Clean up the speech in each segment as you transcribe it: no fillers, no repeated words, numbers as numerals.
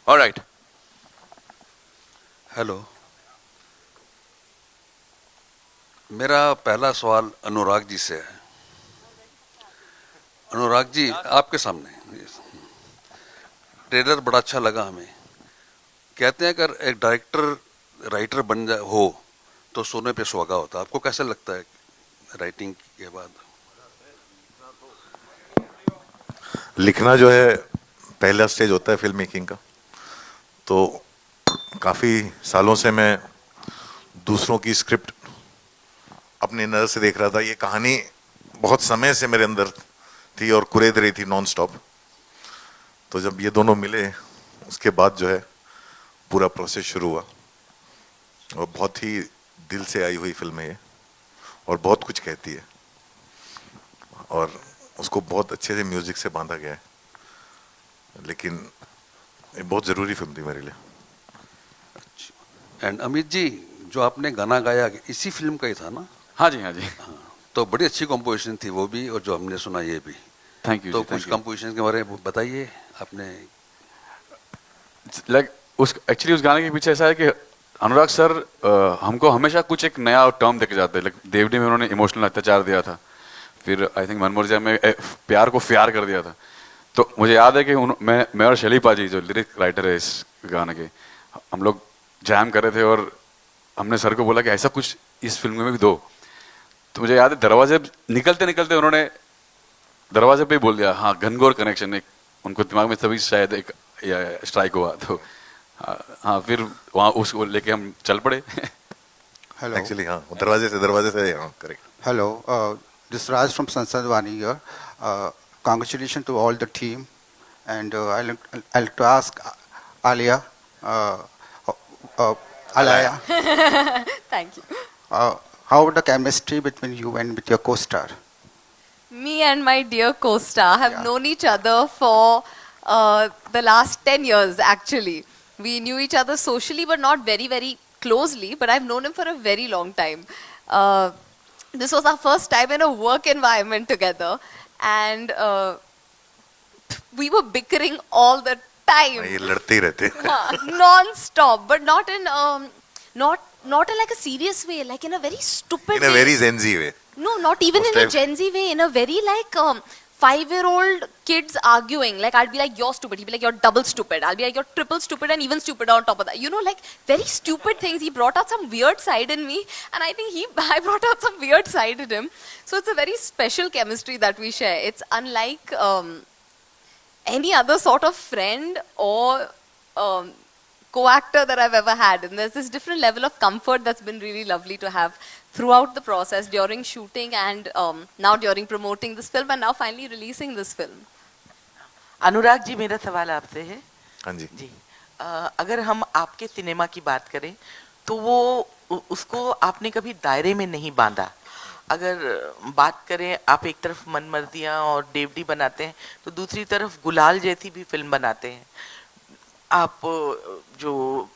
Alright. Hello, मेरा पहला सवाल अनुराग जी से है। अनुराग जी, आपके सामने ट्रेलर बड़ा अच्छा लगा हमें। कहते हैं अगर एक डायरेक्टर राइटर बन जाए हो तो सोने पे सुहागा होता है। आपको कैसा लगता है राइटिंग के बाद? लिखना जो है पहला स्टेज होता है फिल्म मेकिंग का। तो काफ़ी सालों से मैं दूसरों की स्क्रिप्ट अपनी नज़र से देख रहा था। ये कहानी बहुत समय से मेरे अंदर थी और कुरेद रही थी नॉन स्टॉप। तो जब ये दोनों मिले उसके बाद जो है पूरा प्रोसेस शुरू हुआ। और बहुत ही दिल से आई हुई फिल्म है ये, और बहुत कुछ कहती है, और उसको बहुत अच्छे से म्यूजिक से बांधा गया है। लेकिन ये बहुत ज़रूरी फिल्म थी मेरे लिए। एंड अमित जी, जो आपने गाना गाया इसी फिल्म का ही था ना? हाँ जी, हाँ जी। तो बड़ी अच्छी कंपोजिशन थी वो भी, और जो हमने सुना ये भी। थैंक यू तो जी, कुछ थैंक यू। कंपोजिशन के बारे में बताइए आपने। लाइक उस एक्चुअली उस गाने के पीछे ऐसा है कि अनुराग सर हमको हमेशा कुछ एक नया टर्म देके जाते हैं। लाइक देवडी में उन्होंने इमोशनल अत्याचार दिया था, फिर आई थिंक मनमुर्जा में प्यार को प्यार कर दिया था। तो मुझे याद है कि मैं और शैली पाजी जो लिरिक राइटर है इस गाने के, हम लोग जैम कर रहे थे और हमने सर को बोला कि ऐसा कुछ इस फिल्म में भी दो। तो मुझे याद है दरवाजे निकलते निकलते उन्होंने दरवाजे पे ही बोल दिया, हाँ घनघोर कनेक्शन। एक उनको दिमाग में तभी शायद एक स्ट्राइक हुआ। तो हाँ, फिर वहाँ उसको लेके हम चल पड़े। Hello. एक्चुअली हाँ, दरवाजे से हाँ, correct. Hello. This is Raj from Sansad Vani here. Congratulations to all the team. And I'd like to ask Alia, uh, uh, Alaya, Thank you. how about the chemistry between you and with your co-star? Me and my dear co-star have Yeah. known each other for the last 10 years, actually. We knew each other socially, but not very, very closely. But I've known him for a very long time. This was our first time in a work environment together. And we were bickering all the time. ये लड़ते ही रहते। Non-stop, but not in not in like a serious way, like in a very stupid in a way. Very Gen Z way. No, not even Most in a time- Gen Z way, in a very like 5-year-old kids arguing. Like I'd be like, you're stupid. He'd be like, you're double stupid. I'll be like, you're triple stupid and even stupider on top of that. You know, like very stupid things. He brought out some weird side in me, and I think I brought out some weird side in him. So it's a very special chemistry that we share. It's unlike any other sort of friend or co-actor that I've ever had. And there's this different level of comfort that's been really lovely to have throughout the process, during shooting and now during promoting this film and now finally releasing this film. Anurag ji, मेरा सवाल आपसे है। हाँ जी। जी, अगर हम आपके cinema की बात करें तो वो उसको आपने कभी दायरे में नहीं बांधा। अगर बात करें, आप एक तरफ मनमर्जियाँ और डेवडी बनाते हैं तो दूसरी तरफ गुलाल जैसी भी फिल्म बनाते हैं। आप जो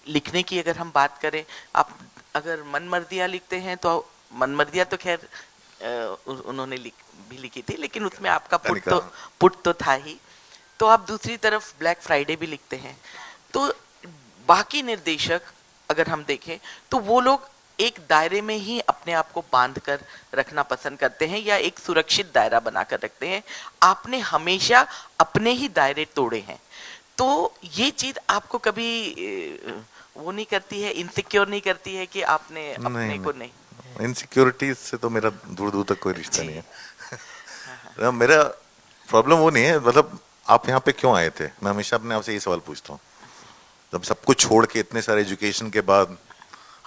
लिखने की अगर हम बात करें, आप अगर मनमर्जियाँ लिखते हैं तो मनमर्जियाँ तो खैर उन्होंने भी लिखी थी, लेकिन उसमें आपका पुट तो था ही। तो आप दूसरी तरफ ब्लैक फ्राइडे भी लिखते हैं। तो बाकी निर्देशक अगर हम देखें तो वो लोग एक दायरे में ही अपने आप को बांध कर रखना पसंद करते हैं या एक सुरक्षित दायरा बनाकर रखते हैं। आपने हमेशा अपने ही दायरे तोड़े हैं। तो ये चीज आपको कभी वो नहीं करती है, इनसिक्योर नहीं करती है कि आपने अपने को नहीं? इनसिक्योरिटी से तो मेरा दूर दूर तक कोई रिश्ता नहीं है। मेरा प्रॉब्लम वो नहीं है। मतलब आप यहाँ पे क्यों आए थे, मैं हमेशा अपने आप से ये सवाल पूछता हूँ। जब सब कुछ छोड़ के, इतने सारे एजुकेशन के बाद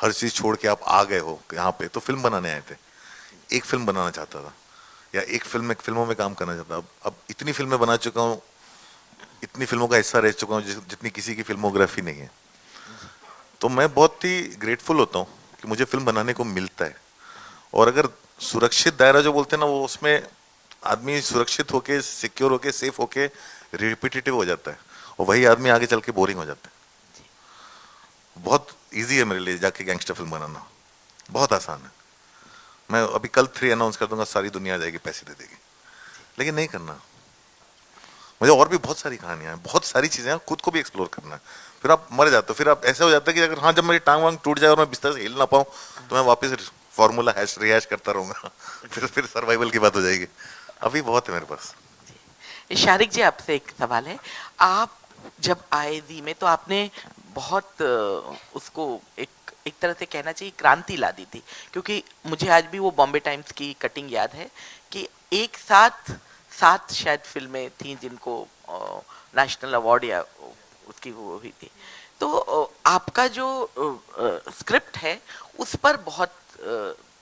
हर चीज छोड़ के आप आ गए हो यहाँ पे, तो फिल्म बनाने आए थे। एक फिल्म बनाना चाहता था या एक फिल्मों में काम करना चाहता। अब इतनी फिल्में बना चुका हूँ, इतनी फिल्मों का हिस्सा रह चुका हूँ जितनी किसी की फिल्मोग्राफी नहीं है। तो मैं बहुत ही ग्रेटफुल होता हूँ कि मुझे फिल्म बनाने को मिलता है। और अगर सुरक्षित दायरा जो बोलते हैं ना, वो उसमें आदमी सुरक्षित होके, सिक्योर होके, सेफ होके रिपीटेटिव हो जाता है, और वही आदमी आगे चल के बोरिंग हो जाता है। बहुत इजी है मेरे लिए जाके गैंगस्टर फिल्म बनाना, बहुत आसान है। मैं अभी कल 3 अनाउंस कर दूंगा, सारी दुनिया आ जाएगी, पैसे दे देगी, लेकिन नहीं करना। मुझे और भी बहुत सारी कहानियां हैं, बहुत सारी चीजें हैं, खुद को भी एक्सप्लोर करना है। फिर आप मर जाते हो, फिर आप ऐसा हो जाता है कि अगर हाँ जब मेरी टांग वांग टूट जाए और मैं बिस्तर से हिल ना पाऊँ तो मैं वापस फॉर्मूला रिहैश करता रहूंगा फिर सर्वाइवल की बात हो जाएगी। अभी बहुत है मेरे पास। शारिक जी, आपसे एक सवाल है। आप जब आए जी में तो आपने बहुत उसको एक तरह से कहना चाहिए क्रांति ला दी थी, क्योंकि मुझे आज भी वो बॉम्बे टाइम्स की कटिंग याद है कि एक साथ 7 शायद फिल्में थी जिनको नेशनल अवार्ड या उसकी वो हुई थी। तो आपका जो स्क्रिप्ट है उस पर बहुत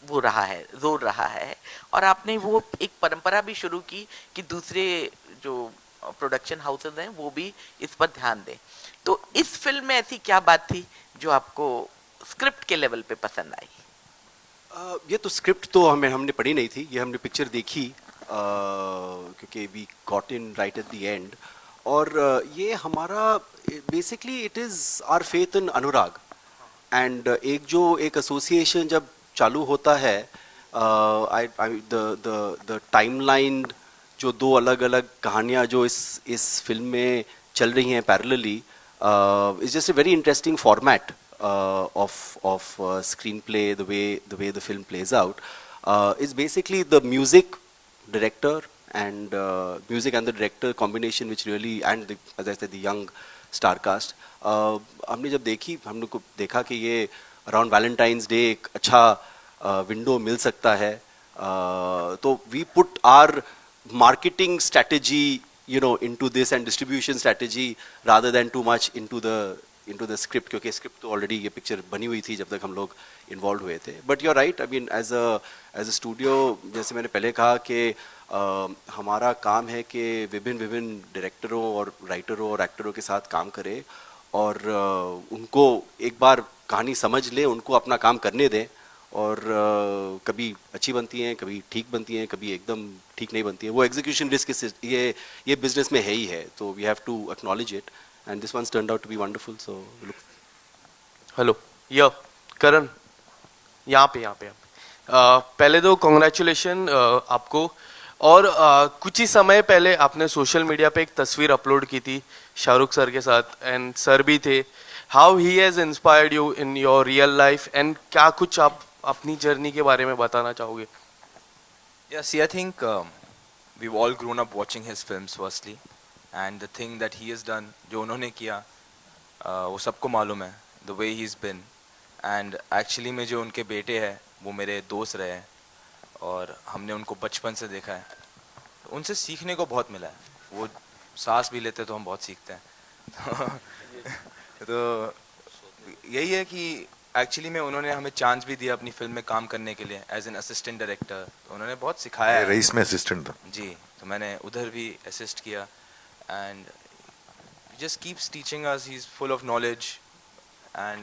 वो रहा है, जोर रहा है, और आपने वो एक परंपरा भी शुरू की कि दूसरे जो प्रोडक्शन हाउसेस हैं वो भी इस पर ध्यान दें। तो इस फिल्म में ऐसी क्या बात थी जो आपको स्क्रिप्ट के लेवल पे पसंद आई? ये तो स्क्रिप्ट तो हमने पढ़ी नहीं थी, ये हमने पिक्चर देखी क्योंकि we got in right at the end. और ये हमारा basically it is our faith in Anurag. And एक एसोसिएशन जब चालू होता है, द टाइमलाइन जो 2 अलग अलग कहानियाँ जो इस फिल्म में चल रही हैं parallelly, is just a very interesting format of screenplay, the way the film plays out, is basically the music director and music and the director combination which really, and the, as I said, the young star cast. हमने जब हमने को देखा कि ये around Valentine's day एक अच्छा window मिल सकता है, तो we put our marketing strategy into this and distribution strategy rather than too much into the script, क्योंकि स्क्रिप्ट तो ऑलरेडी ये पिक्चर बनी हुई थी जब तक हम लोग इन्वॉल्व हुए थे। But you are right, I mean as a studio, जैसे मैंने पहले कहा कि हमारा काम है कि विभिन्न डायरेक्टरों और राइटरों और एक्टरों के साथ काम करें और उनको एक बार कहानी समझ लें, उनको अपना काम करने दें, और कभी अच्छी बनती हैं, कभी ठीक बनती हैं, कभी एकदम ठीक नहीं बनती हैं। वो एग्जीक्यूशन रिस्क ये बिजनेस में है ही है, तो we have to acknowledge it, and this one's turned out to be wonderful, so look. Hello, या करण, यहाँ पे पहले तो कॉन्ग्रेचुलेशन आपको। और कुछ ही समय पहले आपने सोशल मीडिया पे एक तस्वीर अपलोड की थी शाहरुख सर के साथ, एंड सर भी थे। How he has inspired you in your real life, and क्या कुछ आप अपनी जर्नी के बारे में बताना चाहोगे? Yeah, see, I think we've all grown up watching his films firstly, and the thing that he has done, जो उन्होंने किया, वो सबको मालूम है, the way he's been, and actually में जो उनके बेटे हैं वो मेरे दोस्त रहे हैं और हमने उनको बचपन से देखा है, उनसे सीखने को बहुत मिला है। वो सांस भी लेते तो हम बहुत सीखते हैं तो यही है कि एक्चुअली में उन्होंने हमें चांस भी दिया अपनी फिल्म में काम करने के लिए एज एन असिस्टेंट डायरेक्टर। उन्होंने बहुत सिखाया है। रईस में असिस्टेंट था जी, तो मैंने उधर भी असिस्ट किया, and he just keeps teaching us. He's full of knowledge, and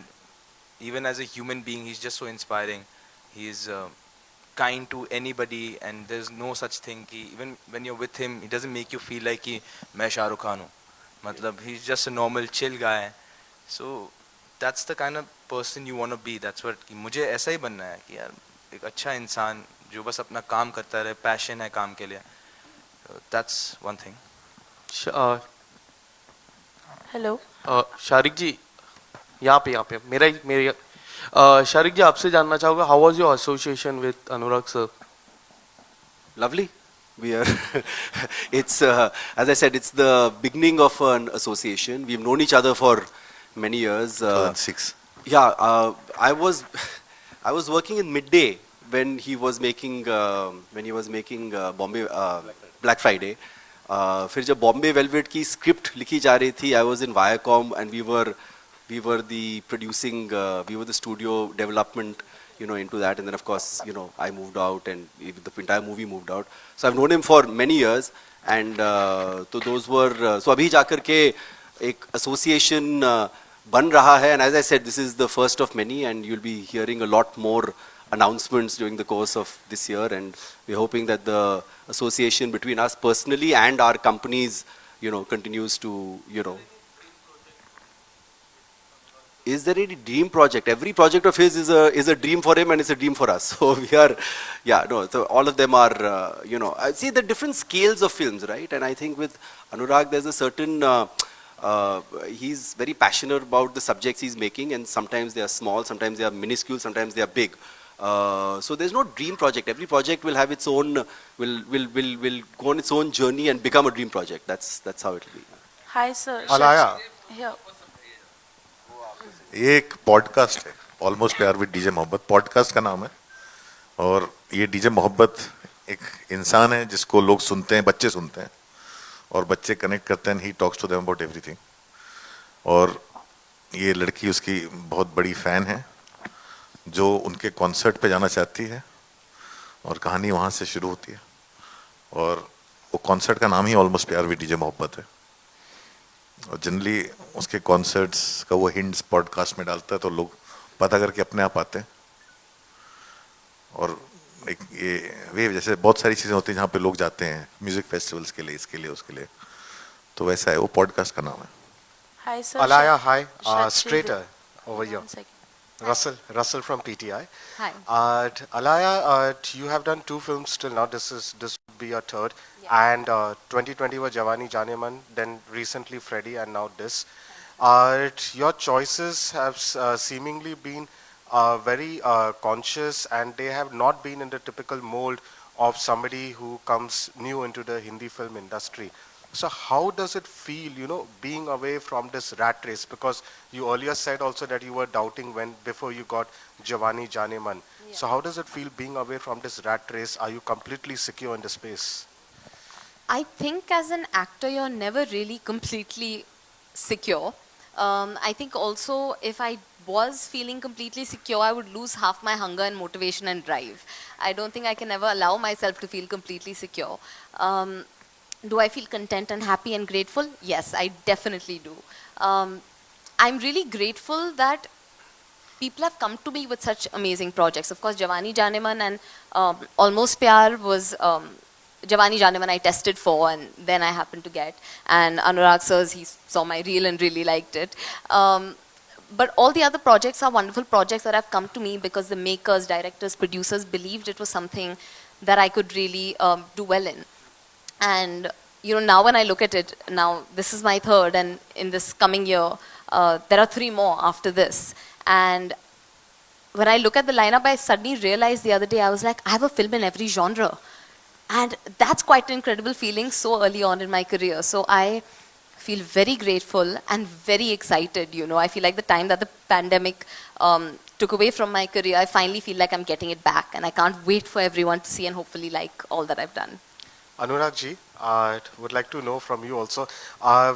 even as a human being he's just so inspiring. He's kind to anybody, and there's no such thing ki even when you're with him he doesn't make you feel like कि मैं शाहरुख खान हूँ, मतलब he's just a normal chill guy. So that's the kind of person you want to be. That's what कि मुझे ऐसा ही बनना है कि यार एक अच्छा इंसान जो बस अपना काम करता रहे, पैशन है काम के लिए. That's one thing. Hello Shariq ji, यहाँ पे मेरे शारिक जी, आपसे जानना चाहूँगा, how was your association with Anurag sir? Lovely. We are, it's, as I said, it's the beginning of an association. We've known each other for many years. 2006. Yeah, I was working in Midday when he was making Bombay Black Friday. फिर जब Bombay velvet की script लिखी जा रही थी, I was in Viacom and we were the producing, we were the studio development, into that, and then of course I moved out and the entire movie moved out. So I've known him for many years, and so those were so अभी जाकर के एक association बन रहा है, and as I said, this is the first of many, and you'll be hearing a lot more announcements during the course of this year, and we're hoping that the association between us personally and our companies continues to is there any dream project? Every project of his is a dream for him and it's a dream for us. So we are, yeah, no. So all of them are, I see the different scales of films, right? And I think with Anurag, there's a certain. He's very passionate about the subjects he's making, and sometimes they are small, sometimes they are minuscule, sometimes they are big. So there's no dream project. Every project will have its own, will go on its own journey and become a dream project. That's how it will be. Hi sir. Alaya. Here. ये एक podcast है, almost प्यार with DJ मोहब्बत podcast का नाम है। और ये डीजे मोहब्बत एक इंसान है जिसको लोग सुनते हैं, बच्चे सुनते हैं और बच्चे कनेक्ट करते हैं। He talks to them about everything. और ये लड़की उसकी बहुत बड़ी फ़ैन है जो उनके कॉन्सर्ट पे जाना चाहती है और कहानी वहाँ से शुरू होती है। और वो कॉन्सर्ट का नाम ही ऑलमोस्ट प्यार विद डीजे मोहब्बत है। और जनरली उसके कॉन्सर्ट्स का वो हिंट्स पॉडकास्ट में डालता है तो लोग पता करके अपने आप आते हैं। और एक ये वे जैसे बहुत सारी चीज़ें होती हैं जहाँ पे लोग जाते हैं म्यूजिक फेस्टिवल्स के लिए, इसके लिए, उसके लिए। तो वैसा है, वो पॉडकास्ट का नाम है। Hi sir. Alaya, hi. Shakshi Straighter Dev. over here. One second. Russell from PTI. Hi. Alaya, you have done 2 films till now. This would be your third. Yeah. And 2020 was Jawani Jaane Man, then recently Freddy, and now this. Your choices have seemingly been very conscious, and they have not been in the typical mold of somebody who comes new into the Hindi film industry. So how does it feel, being away from this rat race? Because you earlier said also that you were doubting before you got Jawani Jaane Man. Yeah. So how does it feel being away from this rat race? Are you completely secure in the space? I think as an actor, you're never really completely secure. I think also if I was feeling completely secure, I would lose half my hunger and motivation and drive. I don't think I can ever allow myself to feel completely secure. Do I feel content and happy and grateful? Yes, I definitely do. I'm really grateful that people have come to me with such amazing projects. Of course, Jawani Jaane Man and Almost Pyar was Jawani Jaane Man I tested for and then I happened to get. And Anurag sirs, he saw my reel and really liked it. But all the other projects are wonderful projects that have come to me because the makers, directors, producers believed it was something that I could really do well in. And now when I look at it, now this is my third, and in this coming year, there are 3 more after this. And when I look at the lineup, I suddenly realized the other day, I was like, I have a film in every genre. And that's quite an incredible feeling so early on in my career. So I feel very grateful and very excited, I feel like the time that the pandemic took away from my career, I finally feel like I'm getting it back. And I can't wait for everyone to see and hopefully like all that I've done. Anurag ji, I would like to know from you also.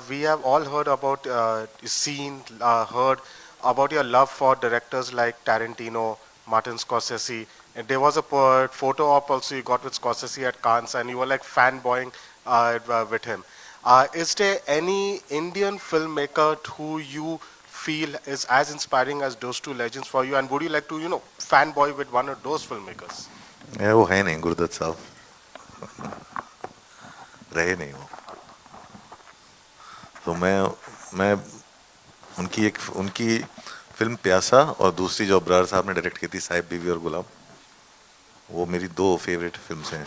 We have all heard about, heard about your love for directors like Tarantino, Martin Scorsese. And there was a photo op also you got with Scorsese at Cannes, and you were like fanboying with him. Is there any Indian filmmaker who you feel is as inspiring as those 2 legends for you? And would you like to, fanboy with one of those filmmakers? वो है नहीं, गुरुदत्त साहब रहे नहीं वो। तो मैं उनकी फिल्म प्यासा और दूसरी जो अब्रार साहब ने डायरेक्ट की थी साहिब बीवी और गुलाम, वो मेरी 2 फेवरेट फिल्म्स हैं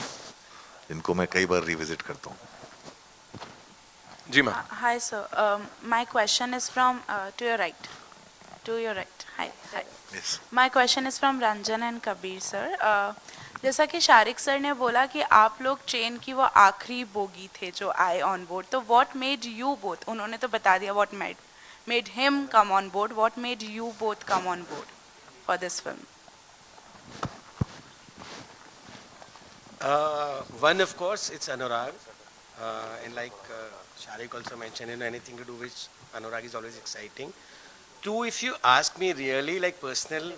जिनको मैं कई बार रिविजिट करता हूँ। जी ma'am. Hi sir. My question is from to your right. To your right. Hi. Yes. My question is from Ranjan and Kabir sir. जैसा कि शारिक सर ने बोला कि आप लोग ट्रेन की वो आखिरी बोगी थे जो आए ऑन बोर्ड, तो व्हाट मेड यू बोथ, उन्होंने तो बता दिया what made him come on board, what made you both come on board for this film? One, of course, it's Anurag. And like Sharik also mentioned, anything to do with Anurag is always exciting. 2, if you ask me really, like personal,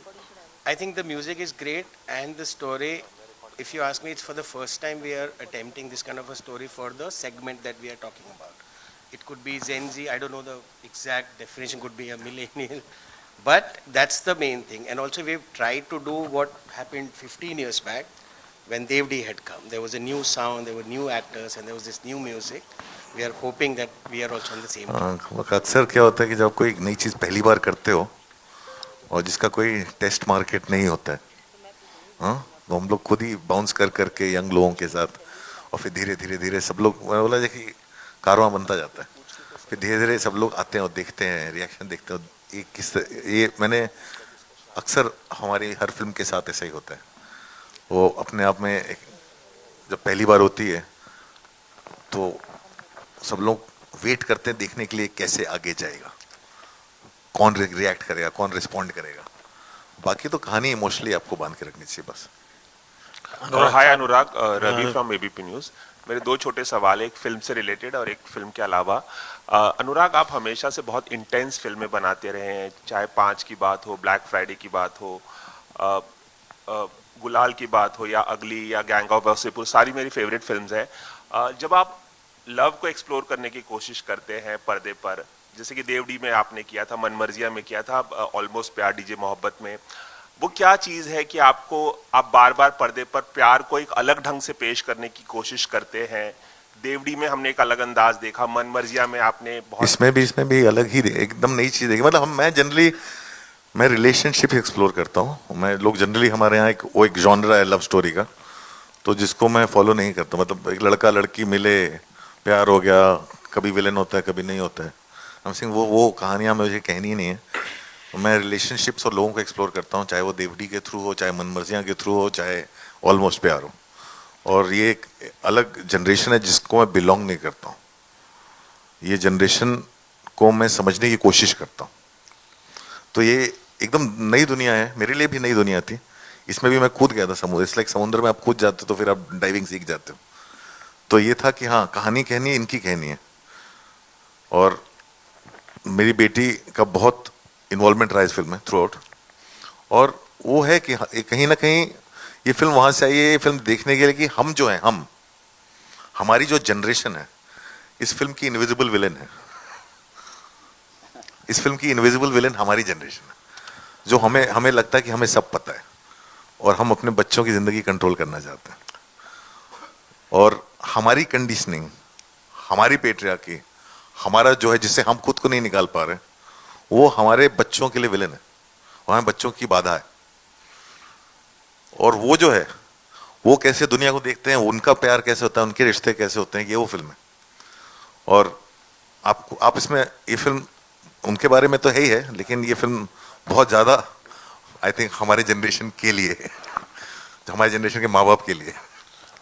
I think the music is great, and the story, if you ask me, it's for the first time we are attempting this kind of a story for the segment that we are talking about. It could be Gen Z, I don't know the exact definition, could be a millennial, but that's the main thing. And also we've tried to do what happened 15 years back when Devdi had come. There was a new sound, there were new actors, and there was this new music. We are hoping that we are also on the same team. अक्सर क्या होता है कि जब कोई नई चीज़ पहली बार करते हो और जिसका कोई टेस्ट मार्केट नहीं होता है, हाँ, तो हम लोग खुद ही बाउंस कर करके यंग लोगों के साथ, और फिर धीरे धीरे धीरे सब लोग, मैं बोला देखिए कारवां बनता जाता है, फिर धीरे धीरे सब लोग आते हैं और देखते हैं, रिएक्शन देखते हैं, ये मैंने अक्सर हमारी हर फिल्म के साथ ऐसा ही होता है। वो अपने आप में जब पहली बार होती है तो सब लोग वेट करते हैं देखने के लिए कैसे आगे जाएगा, कौन रिएक्ट करेगा, कौन रिस्पॉन्ड करेगा। बाकी तो कहानी इमोशनली आपको बांध के रखनी चाहिए बस। हाय अनुराग, रवि फ्रॉम एबीपी न्यूज़। मेरे दो छोटे सवाल, एक फिल्म से रिलेटेड और एक फिल्म के अलावा। अनुराग, आप हमेशा से बहुत इंटेंस फिल्में बनाते रहे हैं, चाहे 5 की बात हो, ब्लैक फ्राइडे की बात हो, गुलाल की बात हो, या अगली, या गैंग ऑफ वासेपुर, सारी मेरी फेवरेट फिल्म्स हैं। जब आप लव को एक्सप्लोर करने की कोशिश करते हैं पर्दे पर, जैसे कि देवडी में आपने किया था, मनमर्जिया में किया था, ऑलमोस्ट प्यार, डीजे मोहब्बत में, वो क्या चीज है कि आप बार बार पर्दे पर प्यार को एक अलग ढंग से पेश करने की कोशिश करते हैं? देवडी में हमने एक अलग अंदाज देखा, मनमर्जिया में आपने बहुत, इसमें भी अलग ही एकदम नई चीज देखी। मतलब मैं रिलेशनशिप एक्सप्लोर करता हूँ। मैं लोग जनरली हमारे यहाँ एक जॉनरा है लव स्टोरी का, तो जिसको मैं फॉलो नहीं करता। मतलब एक लड़का लड़की मिले, प्यार हो गया, कभी विलेन होता है कभी नहीं होता है, हम सिंह वो कहानियाँ मुझे कहनी नहीं है। मैं रिलेशनशिप्स और लोगों को एक्सप्लोर करता हूँ, चाहे वो देवडी के थ्रू हो, चाहे मनमर्जियाँ के थ्रू हो, चाहे ऑलमोस्ट प्यार हो। और ये एक अलग जनरेशन है जिसको मैं बिलोंग नहीं करता हूँ। ये जनरेशन को मैं समझने की कोशिश करता हूँ। तो ये एकदम नई दुनिया है, मेरे लिए भी नई दुनिया थी। इसमें भी मैं कूद गया था समुद्र, इसलिए समुद्र में आप कूद जाते हो तो फिर आप डाइविंग सीख जाते हो। तो ये था कि हाँ, कहानी कहनी है, इनकी कहनी है। और मेरी बेटी का बहुत इन्वॉल्वमेंट रहा इस फिल्म में थ्रू आउट, और वो है कि कहीं ना कहीं ये फिल्म वहां से आई है, ये फिल्म देखने के लिए कि हम जो हैं, हमारी जो जनरेशन है, इस फिल्म की इनविजिबल विलेन है। इस फिल्म की इनविजिबल विलेन हमारी जनरेशन है, जो हमें लगता है कि हमें सब पता है और हम अपने बच्चों की जिंदगी कंट्रोल करना चाहते हैं। और हमारी कंडीशनिंग, हमारी पेट्रियार्की, हमारा जो है जिससे हम खुद को नहीं निकाल पा रहे, वो हमारे बच्चों के लिए विलेन है, वो हमारे बच्चों की बाधा है। और वो जो है, वो कैसे दुनिया को देखते हैं, उनका प्यार कैसे होता है, उनके रिश्ते कैसे होते हैं, ये वो फिल्म है। और आप इसमें, ये फिल्म उनके बारे में तो है ही है, लेकिन ये फिल्म बहुत ज्यादा आई थिंक हमारे जनरेशन के लिए है, हमारे जनरेशन के माँ बाप के लिए।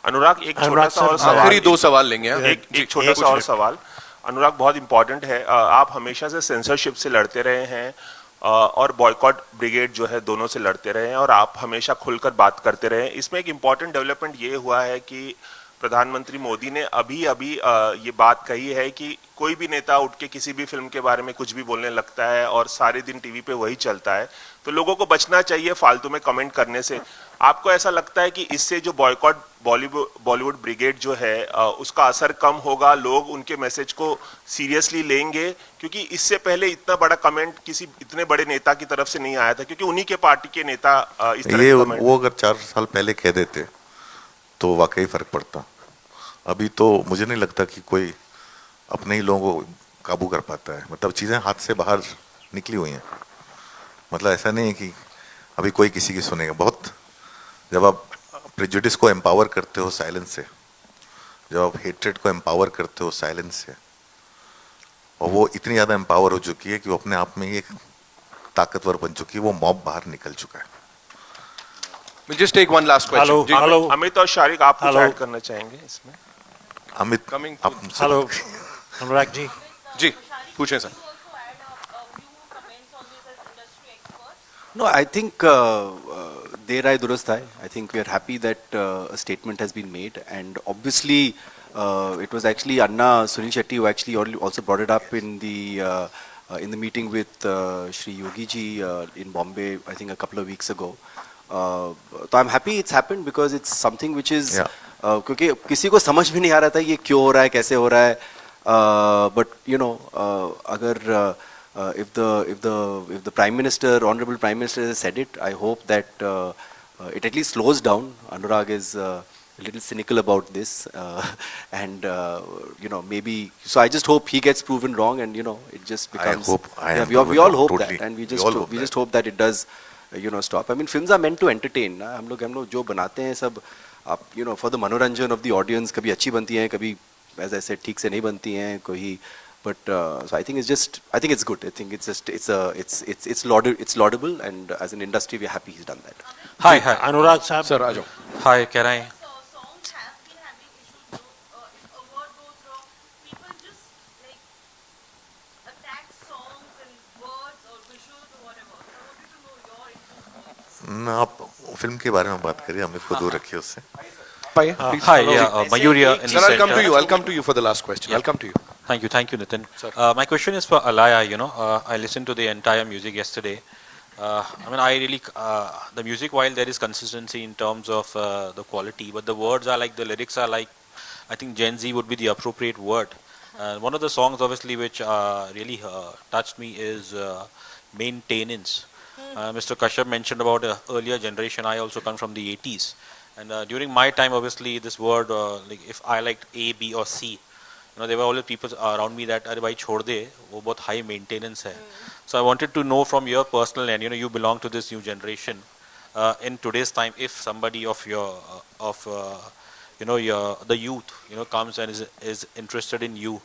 अनुराग, एक छोटा सा और सवाल, आखिरी 2 सवाल लेंगे। एक छोटा सा और सवाल अनुराग, बहुत इंपॉर्टेंट है। आप हमेशा से सेंसरशिप से लड़ते रहे हैं और बॉयकॉट ब्रिगेड जो है, दोनों से लड़ते रहे हैं, और आप हमेशा खुलकर बात करते रहे हैं। इसमें एक इम्पॉर्टेंट डेवलपमेंट ये हुआ है कि प्रधानमंत्री मोदी ने अभी ये बात कही है कि कोई भी नेता उठ के किसी भी फिल्म के बारे में कुछ भी बोलने लगता है और सारे दिन टीवी पे वही चलता है, तो लोगों को बचना चाहिए फालतू में कमेंट करने से। आपको ऐसा लगता है कि इससे जो बॉयकॉट बॉलीवुड ब्रिगेड जो है, उसका असर कम होगा, लोग उनके मैसेज को सीरियसली लेंगे? क्योंकि इससे पहले इतना बड़ा कमेंट किसी इतने बड़े नेता की तरफ से नहीं आया था, क्योंकि उन्हीं के पार्टी के नेता इस तरह के कमेंट, वो अगर 4 साल पहले कह देते तो वाकई फर्क पड़ता। अभी तो मुझे नहीं लगता कि कोई अपने ही लोगों को काबू कर पाता है। मतलब चीजें हाथ से बाहर निकली हुई हैं। मतलब ऐसा नहीं है कि अभी कोई किसी की सुनेगा। बहुत, जब आप प्रेजुडिस को एम्पावर करते हो साइलेंस से, जब आप हेट्रेड को एम्पावर करते हो साइलेंस से, और वो इतनी ज्यादा एम्पावर हो चुकी है कि वो अपने आप में ही एक ताकतवर बन चुकी है, वो मॉब बाहर निकल चुका है। We'll just take one last question. Hello Amit और शारिक, आप कुछ ऐड करना चाहेंगे इसमें? अमित, हेलो अनुराग जी। जी पूछें sir. No, I think there I durust hai. I think we are happy that a statement has been made, and obviously it was actually Anna Sunil Shetty who actually also brought it up in the meeting with Shri Yogi ji in Bombay, I think a couple of weeks ago. So I'm happy it's happened because it's something which is क्योंकि किसी को समझ भी नहीं आ रहा था ये क्यों हो रहा है, कैसे हो रहा है, but you know अगर if the Prime Minister, Honorable Prime Minister has said it, I hope that it at least slows down. Anurag is a little cynical about this, and maybe. So I just hope he gets proven wrong, and it just becomes. We all hope that, and we just hope that it does, stop. I mean, films are meant to entertain. ना हम लोग जो बनाते हैं सब, आप for the मनोरंजन of the audience, कभी अच्छी बनती हैं, कभी as I said ठीक से नहीं बनती हैं, कोई. But so I think it's good. I think it's laudable, and as an industry we're happy he's done that. Hi, Anurag Sahab. Sir, आ जाओ. Hi, can I? ना आप फिल्म के बारे में बात करिए, हम इसको दूर रखिए उससे. Hi, Mayuri in the Sir, I'll come center. to you. I'll come to you for the last question. I'll come to you. Thank you, Nitin. My question is for Alaya. I listened to the entire music yesterday. The music, while there is consistency in terms of the quality, but the words are like, the lyrics are like, I think Gen Z would be the appropriate word. One of the songs, obviously, which really touched me is Maintenance. Mr. Kashyap mentioned about earlier generation. I also come from the 80s. And during my time, obviously, this word, like if I liked A, B, or C, there were always people around me that, "Arey bhai, chhod de, wo bahut high maintenance hai." So I wanted to know from your personal end, you belong to this new generation. In today's time, if somebody of the youth, comes and is interested in you,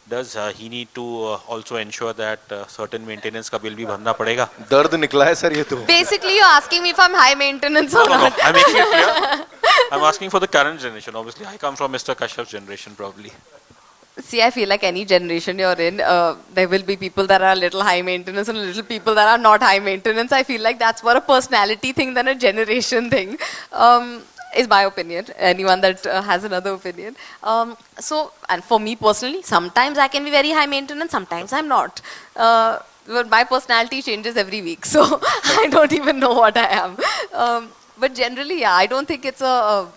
does he need to also ensure that certain maintenance का bill भी भरना पड़ेगा? दर्द निकला है sir ये तो. Basically, you're asking me if I'm high maintenance or No, not. I'm making it clear. I'm asking for the current generation. Obviously, I come from Mr. Kashyap's generation, probably. See, I feel like any generation you're in, there will be people that are a little high maintenance and little people that are not high maintenance. I feel like that's more a personality thing than a generation thing. Is my opinion. Anyone that has another opinion. And for me personally, sometimes I can be very high maintenance, sometimes I'm not. But my personality changes every week, so I don't even know what I am. But generally, yeah, I don't think it's a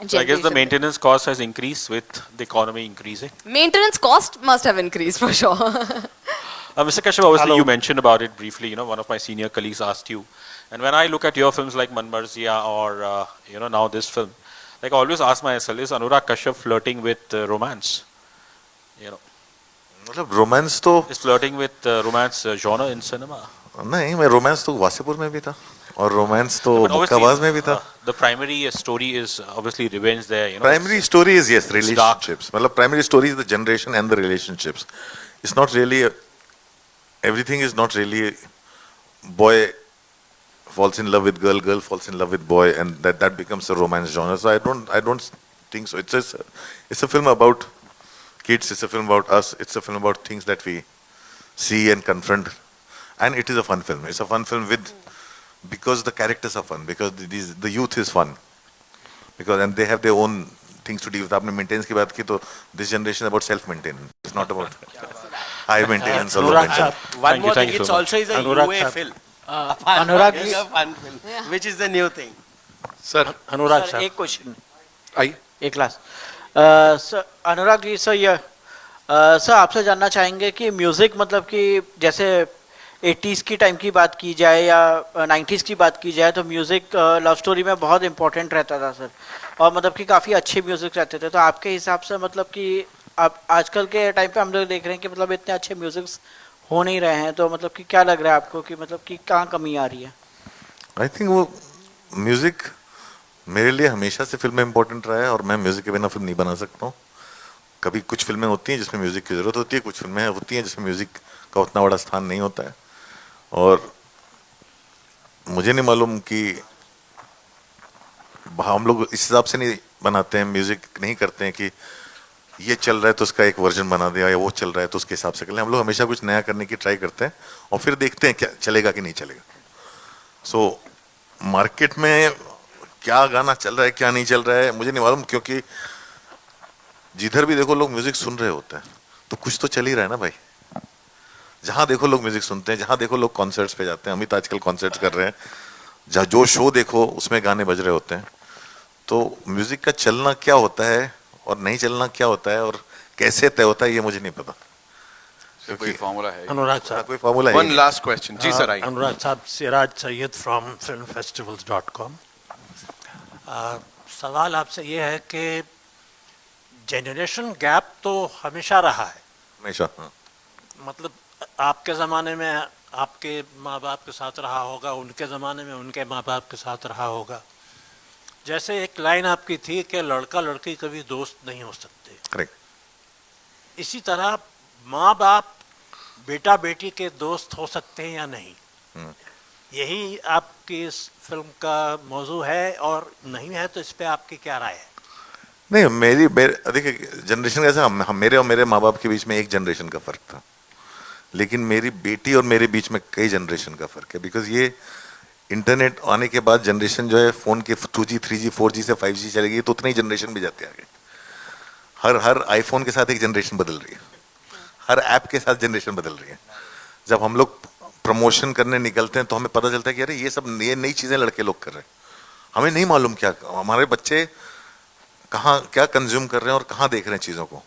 So I guess the maintenance cost has increased with the economy increasing. Maintenance cost must have increased for sure. Mr. Kashyap, obviously you mentioned about it briefly. One of my senior colleagues asked you. And when I look at your films like Man Marziya or now this film, like I always ask myself, is Anurag Kashyap flirting with romance? मतलब romance तो is flirting with romance genre in cinema? नहीं, मैं romance तो वासेपुर में भी था और romance तो मुक्काबाज में भी था. The primary story is obviously revenge there. Primary story is yes, relationships. मतलब primary story is the generation and the relationships. It's not really everything is not really boy falls in love with girl, girl falls in love with boy, and that becomes a romance genre. So I don't think so. It's a film about kids. It's a film about us. It's a film about things that we see and confront, and it is a fun film. It's a fun film because the characters are fun, because the youth is fun, and they have their own things to deal with. आपने maintenance की बात की तो this generation is about self-maintenance. It's not about high maintenance or low maintenance. One more thing, it also is a UA film. Anurag is a fun film, which is the new thing. Sir, Anurag sir, एक question. आइए. एक last. Sir Anurag ji sir sir आपसे जानना चाहेंगे कि music मतलब कि जैसे 80s की टाइम की बात की जाए या 90s की बात की जाए तो म्यूजिक लव स्टोरी में बहुत इंपॉर्टेंट रहता था सर, और मतलब कि काफ़ी अच्छे म्यूजिक रहते थे. तो आपके हिसाब से मतलब कि आप आजकल के टाइम पे हम लोग देख रहे हैं कि मतलब इतने अच्छे म्यूजिक्स हो नहीं रहे हैं, तो मतलब कि क्या लग रहा है आपको कि मतलब कि कहाँ कमी आ रही है? आई थिंक वो म्यूजिक मेरे लिए हमेशा से फिल्म में इम्पोर्टेंट रहा है और मैं म्यूजिक के बिना फिल्म नहीं बना सकता हूँ. कभी कुछ फिल्में होती हैं जिसमें म्यूजिक की जरूरत होती है, कुछ फिल्में होती हैं जिसमें म्यूजिक का उतना बड़ा स्थान नहीं होता है. और मुझे नहीं मालूम कि हम लोग इस हिसाब से नहीं बनाते हैं, म्यूजिक नहीं करते हैं कि ये चल रहा है तो उसका एक वर्जन बना दिया या वो चल रहा है तो उसके हिसाब से कर लें. हम लोग हमेशा कुछ नया करने की ट्राई करते हैं और फिर देखते हैं क्या चलेगा कि नहीं चलेगा. सो मार्केट में क्या गाना चल रहा है क्या नहीं चल रहा है मुझे नहीं मालूम, क्योंकि जिधर भी देखो लोग म्यूजिक सुन रहे होते हैं तो कुछ तो चल ही रहा है ना भाई. जहां देखो लोग म्यूजिक सुनते हैं, जहां देखो लोग कॉन्सर्ट्स पे जाते हैं. अमित आजकल कॉन्सर्ट्स कर रहे हैं, जहाँ जो शो देखो उसमें गाने बज रहे होते हैं. तो म्यूजिक का चलना क्या होता है और नहीं चलना क्या होता है और कैसे तय होता है ये मुझे नहीं पता. कोई फॉर्मूला है? अनुराग साहब, कोई फॉर्मूला है? One last question. जी सर, आइए. अनुराग साहब, सिराज सैयद from filmfestivals.com. सवाल आपसे ये है कि जेनरेशन गैप तो हमेशा रहा है, हमेशा, हाँ। मतलब आपके ज़माने में आपके माँ बाप के साथ रहा होगा, उनके ज़माने में उनके माँ बाप के साथ रहा होगा। जैसे एक लाइन आपकी थी कि लड़का लड़की कभी दोस्त नहीं हो सकते, करेक्ट। इसी तरह माँ बाप बेटा बेटी के दोस्त हो सकते हैं या नहीं, यही आपकी इस फिल्म का मौजू है, और नहीं है तो इस पे आपकी क्या राय है? नहीं, देखिए जनरेशन कैसा, मेरे और मेरे माँ बाप के बीच में एक जनरेशन का फर्क था, लेकिन मेरी बेटी और मेरे बीच में कई जनरेशन का फर्क है। बिकॉज ये इंटरनेट आने के बाद जनरेशन जो है फोन के 2G 3G 4G से 5G चली गई, तो उतनी ही जनरेशन भी जाते आगे। हर आईफोन के साथ एक जनरेशन बदल रही है, हर ऐप के साथ जनरेशन बदल रही है। जब हम लोग प्रमोशन करने निकलते हैं तो हमें पता चलता है कि अरे ये नई चीजें लड़के लोग कर रहे हैं, हमें नहीं मालूम क्या हमारे बच्चे कहाँ क्या कंज्यूम कर रहे हैं और कहाँ देख रहे हैं चीजों को।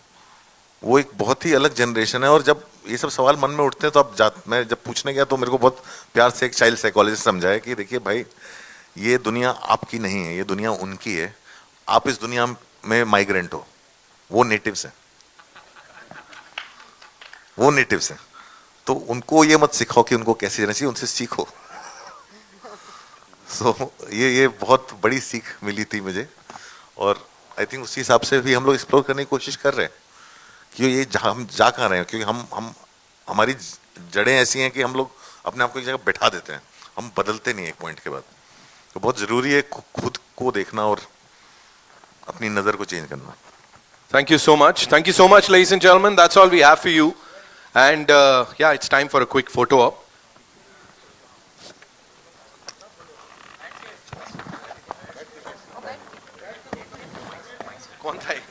वो एक बहुत ही अलग जनरेशन है। और जब ये सब सवाल मन में उठते हैं तो अब मैं जब पूछने गया तो मेरे को बहुत प्यार से एक चाइल्ड साइकोलॉजिस्ट समझाया कि देखिए भाई, ये दुनिया आपकी नहीं है, ये दुनिया उनकी है। आप इस दुनिया में माइग्रेंट हो, वो नेटिव्स हैं, वो नेटिव्स हैं। तो उनको ये मत सिखाओ कि उनको कैसे रहना चाहिए, उनसे सीखो। सो ये बहुत बड़ी सीख मिली थी मुझे, और आई थिंक उसी हिसाब से भी हम लोग एक्सप्लोर करने की कोशिश कर रहे हैं कि ये हम जा कहाँ रहे हैं। क्योंकि हम हमारी जड़ें ऐसी हैं कि हम लोग अपने आप को एक जगह बैठा देते हैं, हम बदलते नहीं एक पॉइंट के बाद। तो बहुत जरूरी है खुद को देखना और अपनी नजर को चेंज करना। Thank you so much. Thank you so much, ladies and gentlemen. That's all we have for you. And yeah, it's time for a quick photo op. कौन था ये?